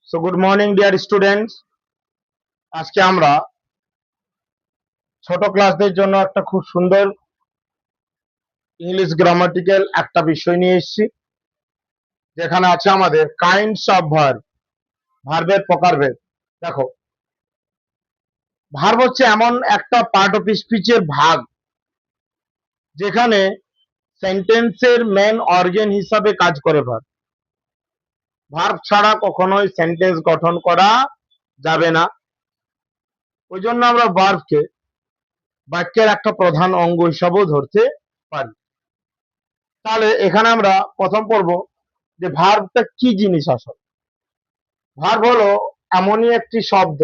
So good morning dear students. আজকে আমরা ছোট ক্লাসদের জন্য একটা খুব সুন্দর ইংলিশ গ্রামাটিক্যাল একটা বিষয় নিয়ে এসেছি, যেখানে আছে আমাদের কাইন্ডস অফ ভার্ব, ভার্বের প্রকারভেদ। দেখো, ভার্ব হচ্ছে এমন একটা পার্ট অফ স্পিচের ভাগ যেখানে সেন্টেন্সের মেন অর্গান হিসাবে কাজ করে। ভার্ব ভার্ব ছাড়া কখনোই সেন্টেন্স গঠন করা যাবে না। ওই জন্য আমরা ভার্বকে বাক্যের একটা প্রধান অঙ্গ হিসাবেও ধরতে পারি। তাহলে এখানে আমরা প্রথম পড়ব যে ভার্বটা কি জিনিস। আসলে ভার্ব হলো এমনই একটি শব্দ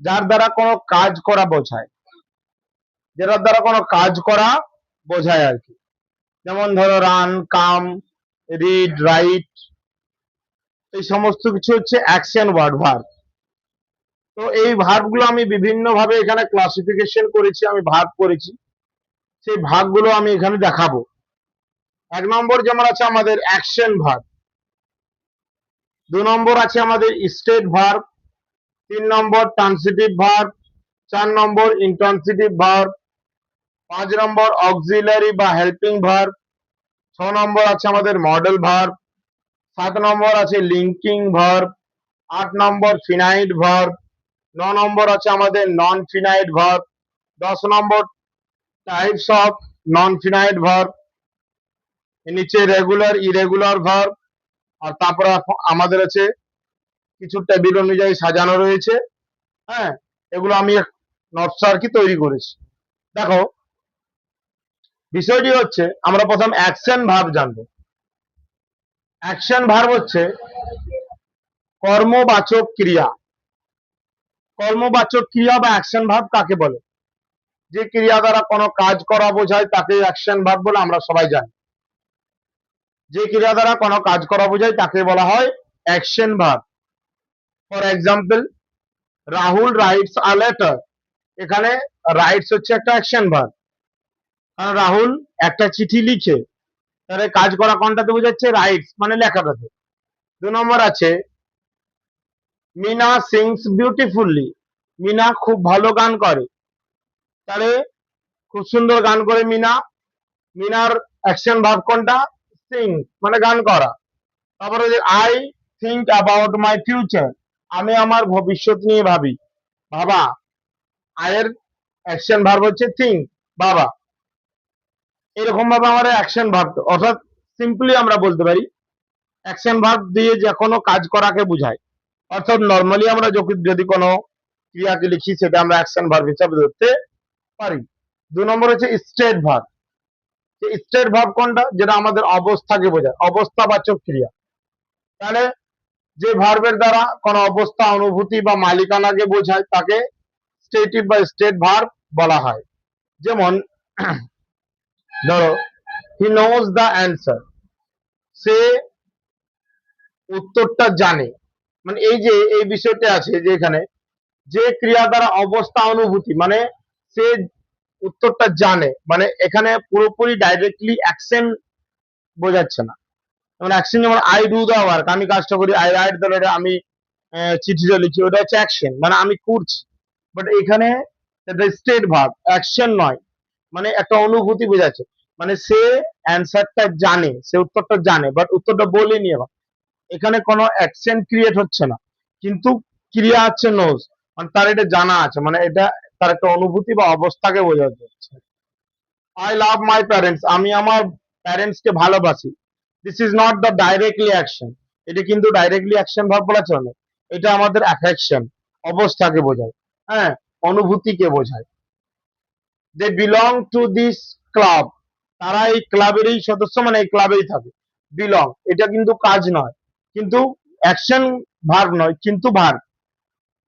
যার দ্বারা কোনো কাজ করা বোঝায়, যেটার দ্বারা কোনো কাজ করা বোঝায় আর কি। যেমন ধরো রান, কাম, রিড, রাইট, এই সমস্ত কিছু হচ্ছে অ্যাকশন ওয়ার্ড ভার্ব। তো এই ভার্বগুলো আমি বিভিন্ন ভাবে এখানে ক্লাসিফিকেশন করেছি, আমি ভাগ করেছি। সেই ভাগগুলো আমি এখানে দেখাবো। এক নম্বর যেমন আছে আমাদের অ্যাকশন ভার্ব, 2 নম্বর আছে আমাদের state verb, 3 number transitive verb, 4 number intransitive verb, 5 number auxiliary বা হেল্পিং ভার্ব, 6 নম্বর আছে আমাদের মডেল ভার্ব, 7 নম্বর আছে linking verb, 8 number finite verb, 9 number আছে আমাদের non finite verb, 10 number types of non finite verb, নিচে regular, irregular verb. আর তারপরে আমাদের আছে কিছু টেবিল অনুযায়ী সাজানো রয়েছে। হ্যাঁ, এগুলো আমি নোটস আর কি তৈরি করেছি। দেখো, বিষয়টি হচ্ছে আমরা প্রথম অ্যাকশন ভার্ব জানবো। অ্যাকশন ভার্ব হচ্ছে কর্মবাচক ক্রিয়া। কর্মবাচক ক্রিয়া বা অ্যাকশন ভার্ব কাকে বলে? যে ক্রিয়া দ্বারা কোনো কাজ করা বোঝায় তাকে অ্যাকশন ভার্ব বলে আমরা সবাই জানি। যে ক্রিয়া দ্বারা কোনো কাজ করা বোঝায় তাকে বলা হয় action verb. For example, Rahul writes a letter. এখানে রাইটস হচ্ছে একটা অ্যাকশন ভার্ব। রাহুল একটা চিঠি লিখে, তাহলে কাজ করা কোনটাতে বোঝাচ্ছে? রাইটস মানে লেখাটাতে। 2 নম্বর আছে মিনা সিংস বিউটিফুলি। মিনা খুব ভালো গান করে, তাহলে খুব সুন্দর গান করে মিনা। মিনার অ্যাকশন ভার্ব কোনটা? সিং মানে গান করা। তারপরে I think about my future. আমি আমার ভবিষ্যৎ নিয়ে ভাবি। ভাবা, আয়ের অ্যাকশন ভার্ব হচ্ছে থিঙ্ক, বাবা। এরকম ভাবে আমাদের অ্যাকশন ভার্ব, অর্থাৎ সিম্পলি আমরা বলতে পারি অ্যাকশন ভার্ব দিয়ে যে কোনো কাজ করাকে বোঝায়। অর্থাৎ নর্মালি আমরা যদি কোনো ক্রিয়াকে লিখি সেটা আমরা অ্যাকশন ভার্ব হিসাবে ধরতে পারি। 2 নম্বর হচ্ছে স্টেট ভার্ব। স্টেট ভার্ব কোনটা? যেটা আমাদের অবস্থাকে বোঝায়, অবস্থাবাচক ক্রিয়া। তাহলে যে ভার্বের দ্বারা কোনো অবস্থা, অনুভূতি বা মালিকানাকে বোঝায় তাকে স্টেটিভ বা স্টেট ভার্ব বলা হয়। যেমন ধরো, হি নোজ দ্য অ্যান্সার। সে উত্তরটা জানে। মানে এই যে এই বিষয়টা আছে যে এখানে যে ক্রিয়া দ্বারা অবস্থা, অনুভূতি, মানে সে উত্তরটা জানে, মানে এখানে পুরোপুরি ডাইরেক্টলি অ্যাকশন বোঝাচ্ছে না। যেমন অ্যাকশন, যেমন আই ডু দ্য ওয়ার্ক, আমি কাজটা করি। আই রাইট দ্য লেটার, আমি চিঠিটা লিখি, ওটা হচ্ছে অ্যাকশন, মানে আমি করছি। বাট এখানে স্টেট ভার্ব, অ্যাকশন নয়, মানে একটা অনুভূতি বোঝাচ্ছে। মানে সে অ্যান্সারটা জানে, সে উত্তরটা জানে, বাট উত্তরটা বলেনি। এবার এখানে কোনো অ্যাকশন ক্রিয়েট হচ্ছে না, কিন্তু ক্রিয়া হচ্ছে নোজ, মানে তার এটা জানা আছে, মানে এটা তার একটা অনুভূতি বা অবস্থাকে বোঝাতে হচ্ছে। আই লাভ মাই প্যারেন্টস, আমি আমার প্যারেন্টস কে ভালোবাসি। This is not the directly action. এটা কিন্তু ডাইরেক্টলি অ্যাকশন ভার্ব বলা চলে না। এটা আমাদের অ্যাফেকশন, অবস্থাকে বোঝায়। হ্যাঁ, অনুভূতিকে বোঝায়। They belong to this club, তারা এই ক্লাবেরই সদস্য, মানে এই ক্লাবেই থাকে। বিলং, এটা কিন্তু কাজ নয়, কিন্তু অ্যাকশন ভার্ব নয়, কিন্তু ভার্ব।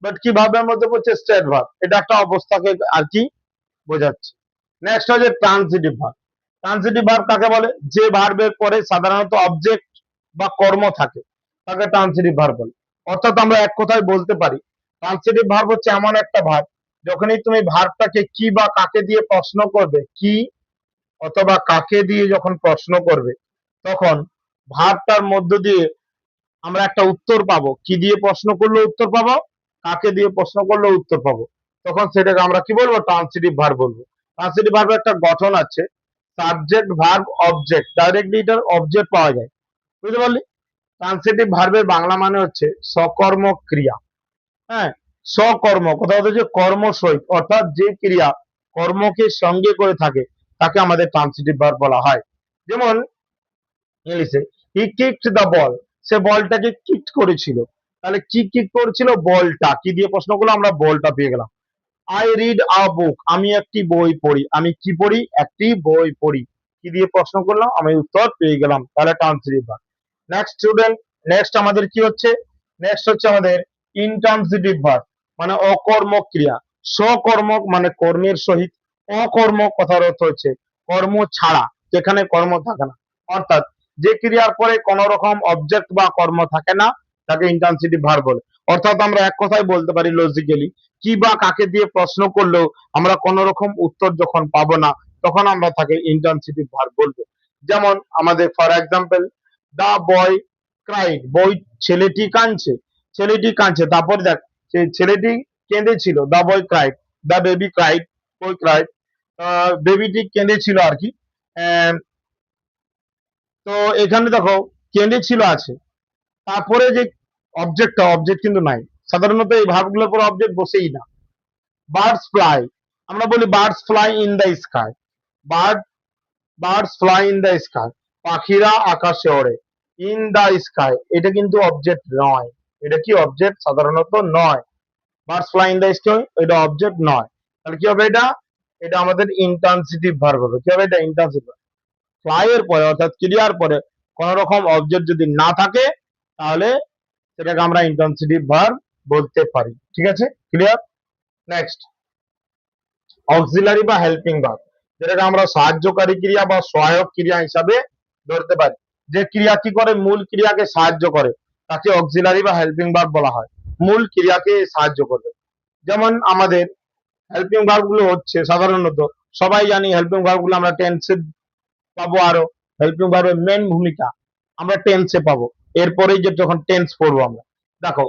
বাট কি ভার্বের মধ্যে পড়ছে? State verb. এটা একটা অবস্থাকে আর কি বোঝাচ্ছে। নেক্সট হচ্ছে ট্রান্সিটিভ ভার্ব। ট্রান্সিটিভ ভার্ব কাকে বলে? যে ভার্বের পরে সাধারণত অবজেক্ট বা কর্ম থাকে তাকে ট্রান্সিটিভ ভার্ব বলে। অর্থাৎ আমরা এক কথায় বলতে পারি ট্রান্সিটিভ ভার্ব হচ্ছে এমন একটা ভার্ব, যখনই তুমি ভার্বটাকে কি বা কাকে দিয়ে প্রশ্ন করবে, কি অথবা কাকে দিয়ে যখন প্রশ্ন করবে, তখন ভার্বটার মধ্য দিয়ে আমরা একটা উত্তর পাবো, কি দিয়ে প্রশ্ন করলে উত্তর পাবো, কাকে দিয়ে প্রশ্ন করলে উত্তর পাবো, তখন সেটাকে আমরা কি বলবো, ট্রান্সিটিভ ভার্ব বলবো। ট্রান্সিটিভ ভার্বের একটা গঠন আছে, সাবজেক্ট ভার্ব অবজেক্ট, ডাইরেক্টলি এটার অবজেক্ট পাওয়া যায়, বুঝতে পারলি। ট্রান্সিটিভ ভার্বের বাংলা মানে হচ্ছে সকর্ম ক্রিয়া। হ্যাঁ, সকর্ম কথা হচ্ছে কর্ম সহিত, অর্থাৎ যে ক্রিয়া কর্মকে সঙ্গে করে থাকে তাকে আমাদের ট্রান্সিটিভ ভার্ব বলা হয়। যেমন ইংলিশে হি কিকড দ্য বল, সে বলটাকে কিক করেছিল। তাহলে কি কিক করেছিল, বলটা, কি দিয়ে প্রশ্ন করলো, আমরা বলটা পেয়ে গেলাম। আই রিড আ বুক, আমি একটি বই পড়ি, আমি কি পড়ি, একটি বই পড়ি, কি দিয়ে প্রশ্ন করলাম, আমি উত্তর পেয়ে গেলাম, তাহলে transitive verb. Next student, next আমাদের কি হচ্ছে, নেক্সট হচ্ছে আমাদের ইনট্রান্সিটিভ ভার্ব, মানে অকর্মক ক্রিয়া। সকর্ম মানে কর্মের সহিত, অকর্ম কথার অর্থ হচ্ছে কর্ম ছাড়া, যেখানে কর্ম থাকে না, অর্থাৎ যে ক্রিয়ার পরে কোন রকম অবজেক্ট বা কর্ম থাকে না তাকে ইনট্রান্সিটিভ ভার্ব বলে। অর্থাৎ আমরা এক কথায় বলতে পারি লজিক্যালি, কি বা কাকে দিয়ে প্রশ্ন করলেও আমরা কোন রকম উত্তর যখন পাবো না তখন আমরা তাকে ইনট্রান্সিটিভ ভার্ব বলবো। যেমন আমাদের for example, the boy cried, বই, ছেলেটি কাঁদছে, ছেলেটি কাঁদছে, তারপর দেখ সেই ছেলেটি কেঁদেছিল, the boy cried, the baby cried, boy cried, বেবিটি কেঁদেছিল আর কি। আহ, তো এখানে দেখো কেঁদেছিল আছে, তারপরে যে অবজেক্টটা, অবজেক্ট কিন্তু নাই, সাধারণত এই ভার্বগুলোর পর অবজেক্ট বসেই না। বার্ডস ফ্লাই, আমরা বলি birds fly in the sky, bird, birds fly in the sky, পাখিরা আকাশে ওড়ে, ইন দ্য স্কাই এটা কিন্তু অবজেক্ট নয়, এটা কি অবজেক্ট সাধারণত নয়। Birds fly in the sky এটা অবজেক্ট নয়, তাহলে কি হবে এটা, এটা আমাদের ইনট্রান্সিটিভ ভার্ব হবে। কি হবে এটা, ইনট্রান্সিটিভ। ফ্লাই এর পরে অর্থাৎ ক্রিয়ার পরে কোন রকম অবজেক্ট যদি না থাকে তাহলে সেটাকে আমরা ইনট্রান্সিটিভ ভার্ব বলতে পারি। ঠিক আছে, ক্লিয়ার। নেক্সট, অক্সিলারি বা হেল্পিং ভার্ব, যেটাকে আমরা সাহায্যকারী ক্রিয়া বা সহায়ক ক্রিয়া হিসাবে ধরতে পারি। যে ক্রিয়া কি করে, মূল ক্রিয়াকে সাহায্য করে তাকে অক্সিলারি বা হেল্পিং ভার্ব বলা হয়, মূল ক্রিয়াকে সাহায্য করবে। যেমন আমাদের হেল্পিং ভার্ব গুলো হচ্ছে সাধারণত সবাই জানি, হেল্পিং ভার্ব গুলো আমরা টেন্সে পাবো, আরো হেল্পিং ভার্বের মেন ভূমিকা আমরা টেন্সে পাবো, এরপরেই যে যখন টেন্স পড়বো আমরা। দেখো,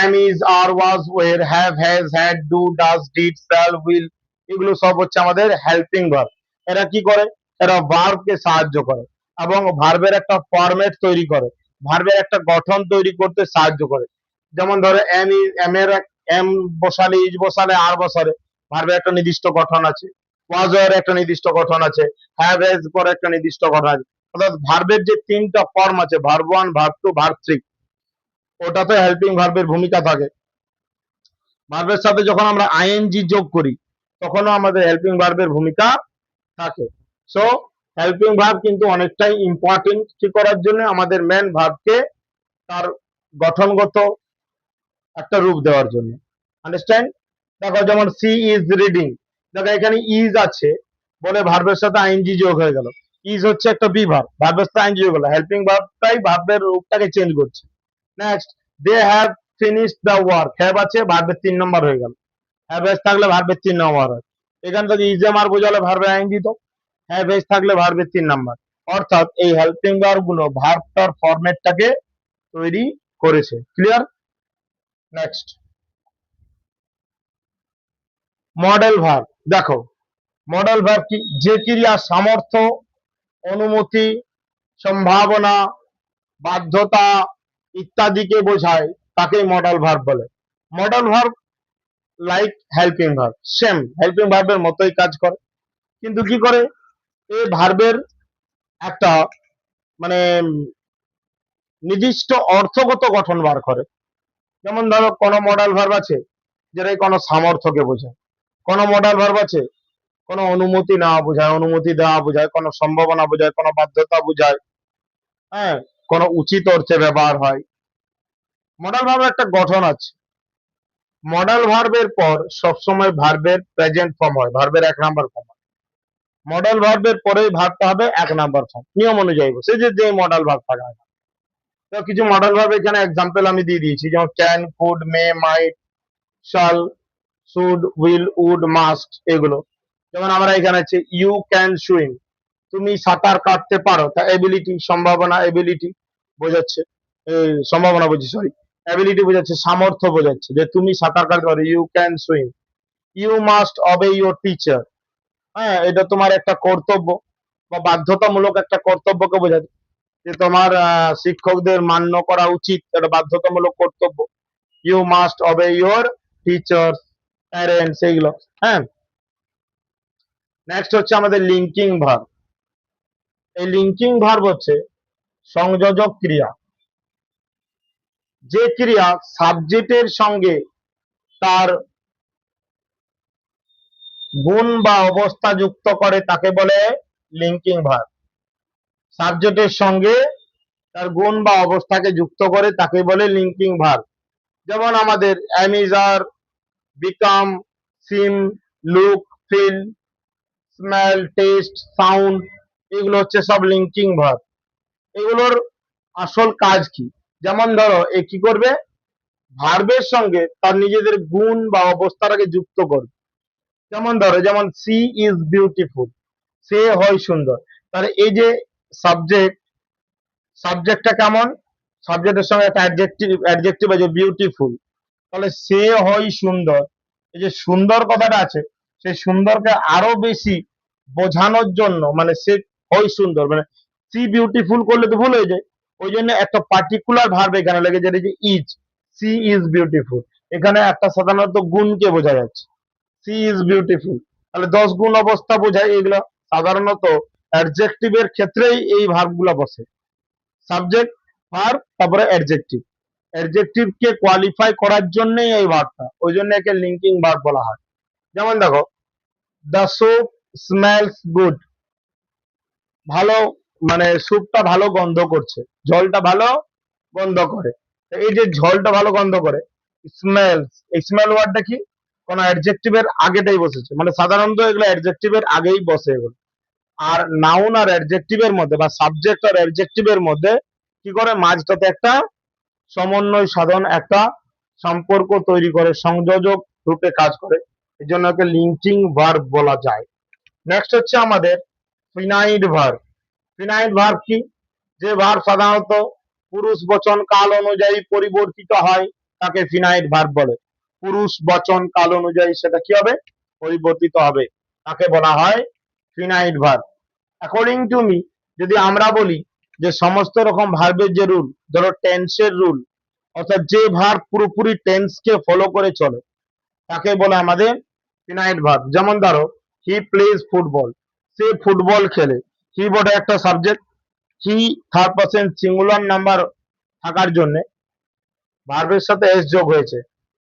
am is are was were have has had do does did shall will, এগুলো সব হচ্ছে আমাদের হেল্পিং ভার্ব। এরা কি করে, এরা ভার্বকে সাহায্য করে এবং ভার্বের একটা ফরম্যাট তৈরি করে, ভার্বের একটা গঠন তৈরি করতে সাহায্য করে। যেমন ধরো am is, am এর am বসালে, ইজ বসালে, আর বসালে ভার্বের একটা নির্দিষ্ট গঠন আছে, was এর একটা নির্দিষ্ট গঠন আছে, হ্যাভ হ্যাজ পরে একটা নির্দিষ্ট গঠন আছে। অর্থাৎ ভার্বের যে তিনটা ফর্ম আছে, verb one, verb two, verb three, ওটাতে হেল্পিং ভার্বের ভূমিকা থাকে। ভার্বের সাথে যখন আমরা আইএনজি যোগ করি তখনও আমাদের হেল্পিং ভার্বের ভূমিকা থাকে। সো হেল্পিং ভার্ব কিন্তু অনেকটাই ইম্পর্টেন্ট কি করার জন্য, আমাদের মেন ভার্বকে তার গঠনগত একটা রূপ দেওয়ার জন্য। আন্ডারস্ট্যান্ড। দেখো যেমন সি ইজ রিডিং, দেখো এখানে ইজ আছে বলে ভার্বের সাথে আইএনজি যোগ হয়ে গেল, ইজ হচ্ছে একটা বি ভার্ব, ভার্বের সাথে আইএনজি যোগ হলো, হেল্পিং ভার্বটাই ভার্বের রূপটাকে চেঞ্জ করছে। Next, they have finished the work, have আছে ভার্বের 3 নম্বর হয়ে গেল, হ্যাভ এস থাকলে ভার্বের 3 নম্বর হয়। এখান থেকে ইজ এম আর বোঝালে ভার্বের আইএনজি, তো হ্যাভ এস থাকলে ভার্বের 3 নম্বর। অর্থাৎ এই হেল্পিং ভার্ব গুলো ভার্বটার ফরম্যাটটাকে তৈরি করেছে। ক্লিয়ার। Next, modal verb. দেখো মডেল ভার্ব কি, যে ক্রিয়া সামর্থ্য, অনুমতি, সম্ভাবনা, বাধ্যতা ইত্যাদিকে বোঝায় তাকে মডেল ভার্ব বলে। Modal verb like helping verb, same helping ভার্বের মতোই কাজ করে, কিন্তু কি করে, এই ভার্বের একটা মানে নির্দিষ্ট অর্থগত গঠন বার করে। যেমন ধরো কোন মডেল ভার্ব আছে যেটা কোনো সামর্থ্যকে বোঝায়, কোন মডেল ভার্ব আছে কোনো অনুমতি নেওয়া বোঝায়, অনুমতি দেওয়া বোঝায়, কোনো সম্ভাবনা বোঝায়, কোনো বাধ্যতা বোঝায়, হ্যাঁ, কোনো উচিত অর্থে ব্যবহার হয়। মডেল ভার্বের একটা গঠন আছে, মডেল ভার্বের পর সবসময় ভার্বের প্রেজেন্ট ফর্ম হয়, ভার্বের 1 নম্বর ফর্ম। মডেল ভার্বের পরেই ভার্বটা হবে 1 নম্বর ফর্ম, নিয়ম অনুযায়ী বসে যে মডেল ভার্ব থাকা হয়। তো কিছু মডেল ভার্ব এখানে এক্সাম্পল আমি দিয়ে দিয়েছি, যেমন ক্যান, কুড, মে, মাইট, শাল, শুড, উইল, উড, মাস্ট, এগুলো। যেমন আমরা এখানে আছে ইউ ক্যান সুইম, তুমি সাঁতার কাটতে পারো, তা এবিলিটি সম্ভাবনা, এবিলিটি বোঝাচ্ছে। সম্ভাবনা বলছি, সরি, অ্যাবিলিটি বোঝাচ্ছে, সামর্থ্য বোঝাচ্ছে, যে তুমি সাঁতার কাটতে পারো, you can swim. You must obey your teacher, হ্যাঁ, এটা তোমার একটা কর্তব্য বা বাধ্যতামূলক একটা কর্তব্যকে বোঝায়, যে তোমার শিক্ষকদের মান্য করা উচিত, এটা বাধ্যতামূলক কর্তব্য। You must obey your teacher, parents, এইগুলো। হ্যাঁ, নেক্সট হচ্ছে আমাদের লিঙ্কিং ভার্ব। এই লিঙ্কিং ভার্ব হচ্ছে সংযোজক ক্রিয়া, যে ক্রিয়া সাবজেক্টের সঙ্গে তার গুণ বা অবস্থা যুক্ত করে তাকে বলে লিঙ্কিং ভার্ব। সাবজেক্টের সঙ্গে তার গুণ বা অবস্থাকে যুক্ত করে তাকে বলে লিঙ্কিং ভার্ব। যেমন আমাদের am is are, become, seem, look, feel, smell, taste, sound, এগুলো হচ্ছে সব লিঙ্কিং ভার্ব। এগুলোর আসল কাজ কি? যেমন ধরো, এ কি করবে, ভার্বের সঙ্গে তার নিজেদের গুণ বা অবস্থাটাকে যুক্ত করবে। যেমন ধরো, যেমন সি ইজ বিউটিফুল, সে হয় সুন্দর। তাহলে এই যে সাবজেক্ট, সাবজেক্টটা কেমন, সাবজেক্টের সঙ্গে একটা অ্যাডজেক্টিভ আছে বিউটিফুল, তাহলে সে হয় সুন্দর। এই যে সুন্দর কথাটা আছে, সেই সুন্দরকে আরো বেশি বোঝানোর জন্য, মানে সে হয় সুন্দর, মানে সি বিউটিফুল করলে তো ভুল হয়ে যায়, ওই জন্য একটা পার্টিকুলার ভার্ব এখানে লেগে যেটা যে ইজ, সি ইজ বিউটিফুল। এখানে একটা সাধারণত গুণকে বোঝা যাচ্ছে, সি ইজ বিউটিফুল, তাহলে 10 গুণ অবস্থা বোঝায়। এগুলো সাধারণত অ্যাডজেক্টিভের ক্ষেত্রেই এই ভার্বগুলো বসে, সাবজেক্ট, ভার্ব, তারপরে অ্যাডজেক্টিভ। অ্যাডজেক্টিভ কে কোয়ালিফাই করার জন্যই এই ভার্বটা, ওই জন্য একে লিঙ্কিং ভার্ব বলা হয়। যেমন দেখো, দ্য স্যুপ স্মেলস গুড, ভালো, মানে স্যুপটা ভালো গন্ধ করছে, ঝোলটা ভালো গন্ধ করে। তো এই যে ঝোলটা ভালো গন্ধ করে, স্মেলস, এই স্মেল ওয়ার্ডটা কি, কোন অ্যাডজেক্টিভের আগেটাই বসেছে, মানে সাধারণত এগুলো অ্যাডজেক্টিভের আগেই বসে এগুলো। আর নাউন আর অ্যাডজেক্টিভের মধ্যে বা সাবজেক্ট আর অ্যাডজেক্টিভের মধ্যে কি করে, মাঝটাতে একটা সমন্বয় সাধন, একটা সম্পর্ক তৈরি করে, সংযোজক রূপে কাজ করে, এই জন্য ওকে লিঙ্কিং ভার্ব বলা যায়। নেক্সট হচ্ছে আমাদের ফিনাইট ভার্ব। ফিনাইট ভার্ব কি, যে ভার্ব সাধারণত পুরুষ বচন কাল অনুযায়ী পরিবর্তিত হয় তাকে ফিনাইট ভার্ব বলে। পুরুষ বচন কাল অনুযায়ী সেটা কি হবে, পরিবর্তিত হবে, তাকে বলা হয় finite verb. According to me, যদি আমরা বলি যে সমস্ত রকম ভার্বের যে রুল, ধরো টেন্সের রুল, অর্থাৎ যে ভার্ব পুরোপুরি টেন্সকে ফলো করে চলে, তাকে বলে আমাদের ফিনাইট ভার্ব। যেমন ধরো, হি প্লেজ ফুটবল, সে ফুটবল খেলে। হি বটে একটা subject, he third person singular number থাকার জন্য ভার্বের সাথে এস যোগ হয়েছে।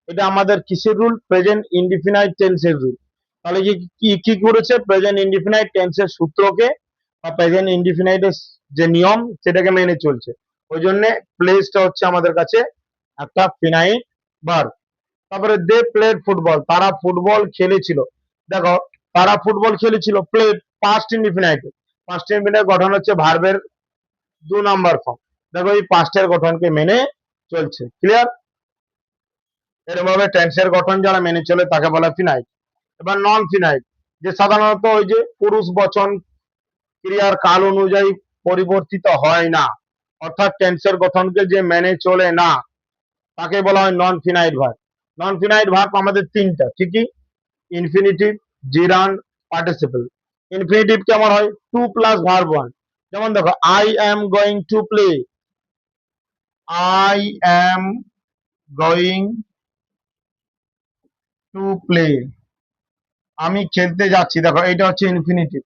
এটা আমাদের কিসের রুল, প্রেজেন্ট ইনডিফিনাইট টেন্সের রুল। তাহলে কি কি করেছে, প্রেজেন্ট ইনডিফিনাইট টেন্সের সূত্রকে বা প্রেজেন্ট ইনডিফিনাইটের যে নিয়ম সেটাকে মেনে চলছে। ওই জন্য প্লেসটা হচ্ছে আমাদের কাছে একটা ফিনাইট ভার্ব। তারপরে দে প্লেড ফুটবল, তারা ফুটবল খেলেছিল। দেখো, তারা ফুটবল খেলেছিল, played past indefinite, past indefinite গঠন হচ্ছে ভার্বের 2 নাম্বার ফর্ম। দেখো, এই পাস্টের গঠনকে মেনে চলছে, ক্লিয়ার। এরকম ভাবে টেন্সের গঠন যারা মেনে চলে তাকে বলা ফিনাইট। এবার নন ফিনাইট, যে সাধারণত ওই যে পুরুষ বচন ক্রিয়ার কাল অনুযায়ী পরিবর্তিত হয় না, অর্থাৎ টেন্সের গঠনকে যে মেনে চলে না, তাকে বলা হয় নন ফিনাইট ভার্ব। নন ফিনাইট ভার্ব আমাদের তিনটা, কি কি, ইনফিনিটিভ, জিরান্ড, পার্টিসিপল। ইনফিনিটিভ কেমন হয়, 2 + ভার্ব 1। যেমন দেখো, I am going to play, I am going to play, আমি খেলতে যাচ্ছি। দেখো, এটা হচ্ছে ইনফিনিটিভ,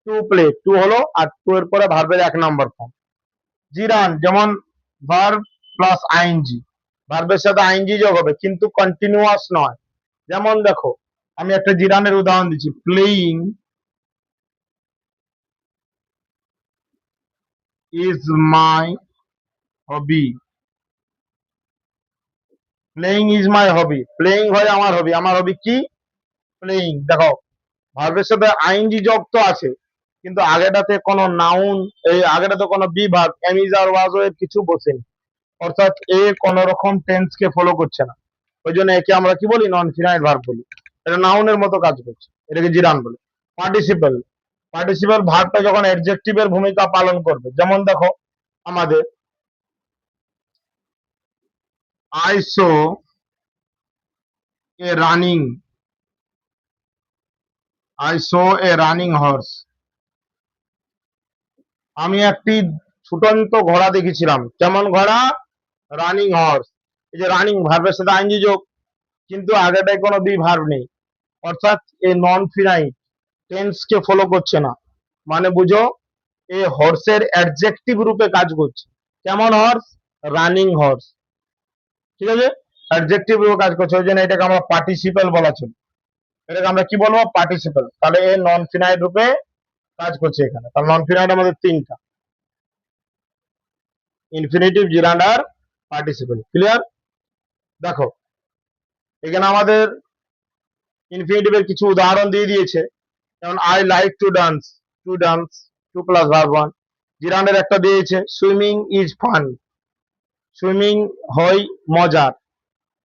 টু প্লে, টু হলো, আর টু এর পরে ভার্বের 1 নাম্বার ফর্ম। জিরান, যেমন ভার্ব প্লাস আইএনজি, ভার্বের সাথে আইএনজি যোগ হবে, কিন্তু কন্টিনিউয়াস নয়। যেমন দেখো, আমি একটা জিরানের উদাহরণ দিচ্ছি, playing is my hobby, playing is my hobby, playing হয় আমার হবি, আমার হবি কি, প্লেইং। দেখো, ভার্বের সাথে আইএনজি যোগ তো আছে, কিন্তু আগেটাতে কোনো নাউন, এই আগেটাতে কোনো বিভাগ, এমিজ আর ওয়াজ এর কিছু বসেনি, অর্থাৎ এ কোন রকম টেন্স কে ফলো করছে না। ওই জন্য একে আমরা কি বলি, নন ফিনাইট ভার্ব বলি। এটা নাউনের মতো কাজ করছে, এটাকে জিরান বলে। পার্টিসিপল, পার্টিসিপল ভার্বটা যখন অ্যাডজেক্টিভের ভূমিকা পালন করবে, যেমন দেখো আমাদের I so A running I so A running horse. আমি একটি ছুটন্ত ঘোড়া দেখেছিলাম। কেমন ঘোড়া? Running horse. এই যে রানিং ভার্বের সাথে আইনজি যোগ, কিন্তু আগেটায় কোনো বি ভার্ব নেই, অর্থাৎ এ নন ফিনাইট টেন্স কে ফলো করছে না। মানে বুঝো, এ হর্সের অ্যাডজেক্টিভ রূপে কাজ করছে। কেমন হর্স? Running horse. ঠিক আছে, অ্যাডজেক্টিভ রূপে কাজ করছে, ওই জন্য এটাকে আমরা পার্টিসিপেল বলা চলে। এটাকে আমরা কি বলবো? পার্টিসিপেল। তাহলে এ নন ফিনাইট রূপে কাজ করছে এখানে। তাহলে নন ফিনাইট আমাদের তিনটা: ইনফিনিটিভ, জিরান্ড আর পার্টিসিপেল। ক্লিয়ার? দেখো, এখানে আমাদের ইনফিনিটিভের কিছু উদাহরণ দিয়ে দিয়েছে। যেমন I like to dance, to dance, to plus verb one. জিরান্ডের একটা দিয়েছে, সুইমিং ইজ ফান, সুইমিং হয় মজার।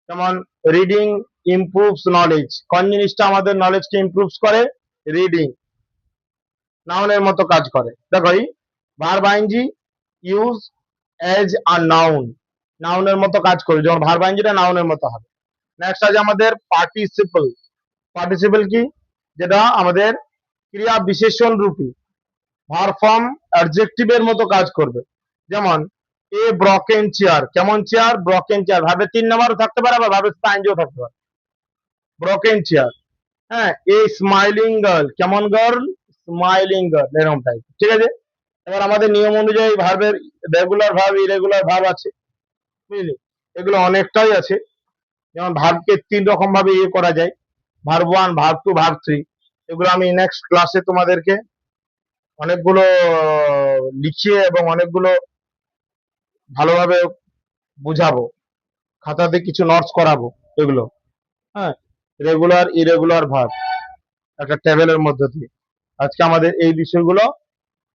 যেমন রিডিং ইমপ্রুভস নলেজ, কোন জিনিসটা আমাদের নলেজকে ইমপ্রুভস করে? রিডিং। নাউনের মতো কাজ করে। দেখো, এই verb ing use as a noun, নাউনের মতো কাজ করে, যখন ভার্ব আইনজিটা নাউনের মতো হবে। নেক্সট আছে আমাদের পার্টিসিপল। পার্টিসিপল কি? যেটা আমাদের ক্রিয়া বিশেষণ রূপী ভার্ব ফর্ম অ্যাডজেক্টিভের মতো কাজ করবে। যেমন এ ব্রকেন চেয়ার, কেমন চেয়ার? Broken chair. ভাবে তিন নাম্বারও থাকতে পারে, আবার ভাবে আইনজিও থাকতে পারে। Broken chair. হ্যাঁ, এ স্মাইলিং গার্ল, কেমন গার্ল? স্মাইলিং গার্ল, এরকম টাইপ। ঠিক আছে, এবার আমাদের নিয়ম অনুযায়ী ভার্বের রেগুলার ভার্ব, ইরেগুলার ভার্ব আছে, বুঝলি? এগুলো অনেকটাই আছে। যেমন ভার্বকে তিন রকম ভাবে ইয়ে করা যায়: verb one, verb two, verb three. এগুলো আমি নেক্সট ক্লাসে তোমাদেরকে অনেকগুলো লিখিয়ে এবং অনেকগুলো ভালোভাবে বুঝাবো, খাতাতে কিছু নোটস করাবো এগুলো। হ্যাঁ, রেগুলার ইরেগুলার ভার্ব একটা টেবিলের মধ্যে দিয়ে। আজকে আমাদের এই বিষয়গুলো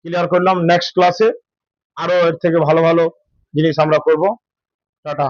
ক্লিয়ার করলাম। নেক্সট ক্লাসে আরো এর থেকে ভালো ভালো জিনিস আমরা করব। টাটা।